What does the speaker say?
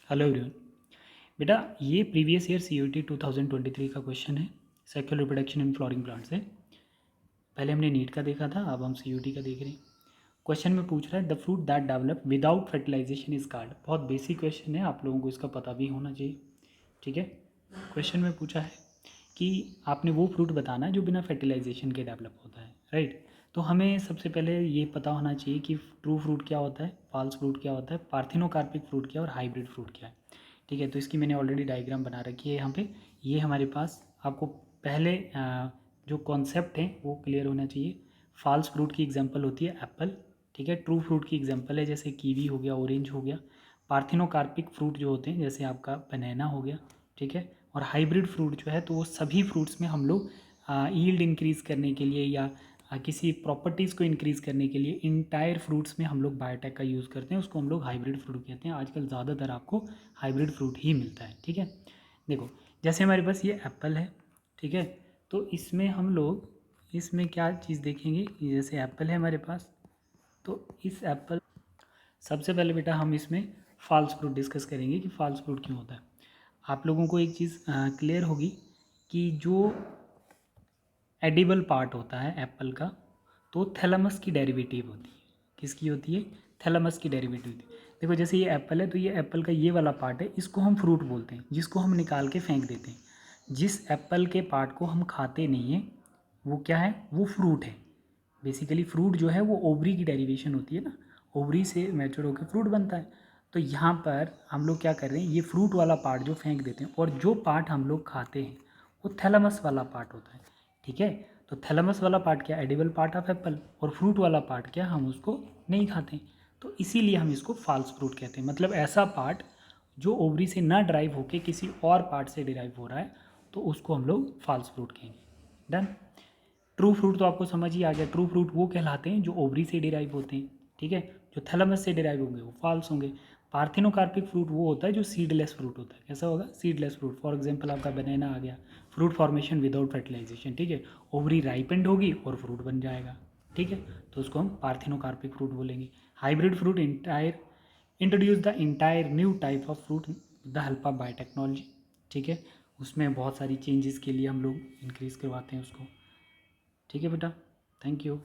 Hello everyone. बेटा ये previous year CUET 2023 का क्वेश्चन है। Sexual reproduction in flooring plants है। पहले हमने नीट का देखा था, अब हम सीयूईटी का देख रहे हैं। क्वेश्चन में पूछ रहा है the fruit that develop without fertilization is called. बहुत बेसिक क्वेश्चन है, आप लोगों को इसका पता भी होना चाहिए। ठीक है, क्वेश्चन में पूछा है कि आपने वो फ्रूट बताना है जो बिना फर्टिलाइजेशन के डेवलप होता है, राइट। तो हमें सबसे पहले ये पता होना चाहिए कि ट्रू फ्रूट क्या होता है, फॉल्स फ्रूट क्या होता है, पार्थिनोकार्पिक फ्रूट क्या है और हाइब्रिड फ्रूट क्या है। ठीक है, तो इसकी मैंने ऑलरेडी डायग्राम बना रखी है यहाँ पे। ये हमारे पास आपको पहले जो कॉन्सेप्ट है वो क्लियर होना चाहिए। फॉल्स फ्रूट की एग्जांपल होती है एप्पल। ठीक है, ट्रू फ्रूट की एग्जांपल है जैसे कीवी हो गया, ऑरेंज हो गया। पार्थिनोकार्पिक फ्रूट जो होते हैं जैसे आपका बनाना हो गया। ठीक है, और हाइब्रिड फ्रूट जो है तो वो सभी फ्रूट्स में हम लोग यील्ड इंक्रीज़ करने के लिए या किसी प्रॉपर्टीज़ को इंक्रीज़ करने के लिए इंटायर फ्रूट्स में हम लोग बायोटेक का यूज़ करते हैं, उसको हम लोग हाइब्रिड फ्रूट कहते हैं। आजकल ज़्यादातर आपको हाइब्रिड फ्रूट ही मिलता है। ठीक है, देखो जैसे हमारे पास ये एप्पल है। ठीक है, तो इसमें हम लोग इसमें क्या चीज़ देखेंगे कि जैसे एप्पल है हमारे पास, तो इस एप्पल सबसे पहले बेटा हम इसमें फॉल्स फ्रूट डिस्कस करेंगे कि फॉल्स फ्रूट क्यों होता है। आप लोगों को एक चीज़ क्लियर होगी कि जो एडिबल पार्ट होता है एप्पल का, तो थैलेमस की डेरिवेटिव होती है। किसकी होती है? थैलेमस की डेरिवेटिव होती है। देखो जैसे ये एप्पल है, तो ये एप्पल का ये वाला पार्ट है, इसको हम फ्रूट बोलते हैं, जिसको हम निकाल के फेंक देते हैं। जिस एप्पल के पार्ट को हम खाते नहीं हैं वो क्या है? वो फ्रूट है। बेसिकली फ्रूट जो है वो ओवरी की डेरिवेशन होती है ना, ओवरी से मैच्योर होकर फ्रूट बनता है। तो यहाँ पर हम लोग क्या कर रहे हैं, ये फ्रूट वाला पार्ट जो फेंक देते हैं, और जो पार्ट हम लोग खाते हैं वो थैलेमस वाला पार्ट होता है। ठीक है, तो थैलेमस वाला पार्ट क्या? Edible part of Apple. और फ्रूट वाला पार्ट क्या? हम उसको नहीं खाते। तो इसीलिए हम इसको फॉल्स फ्रूट कहते हैं। मतलब ऐसा पार्ट जो ओवरी से ना ड्राइव होके किसी और पार्ट से डिराइव हो रहा है, तो उसको हम लोग फॉल्स फ्रूट कहेंगे। डन। ट्रू फ्रूट तो आपको समझ ही आ गया। ट्रू फ्रूट वो कहलाते हैं जो ओवरी से डिराइव होते हैं। ठीक है, जो थैलेमस से डिराइव होंगे वो फॉल्स होंगे। पार्थिनोकार्पिक फ्रूट वो होता है जो सीडलेस फ्रूट होता है। कैसा होगा? Seedless fruit. फॉर एग्जांपल आपका बनाना आ गया, फ्रूट फॉर्मेशन विदाउट फर्टिलाइजेशन। ठीक है, ओवरी राइपेंड होगी और फ्रूट बन जाएगा। ठीक है, तो उसको हम पार्थिनोकार्पिक फ्रूट बोलेंगे। Hybrid fruit introduce the entire new type of fruit with the help of biotechnology. ठीक है, उसमें बहुत सारी चेंजेस के लिए हम लोग इंक्रीज़ करवाते हैं उसको। ठीक है बेटा, थैंक यू।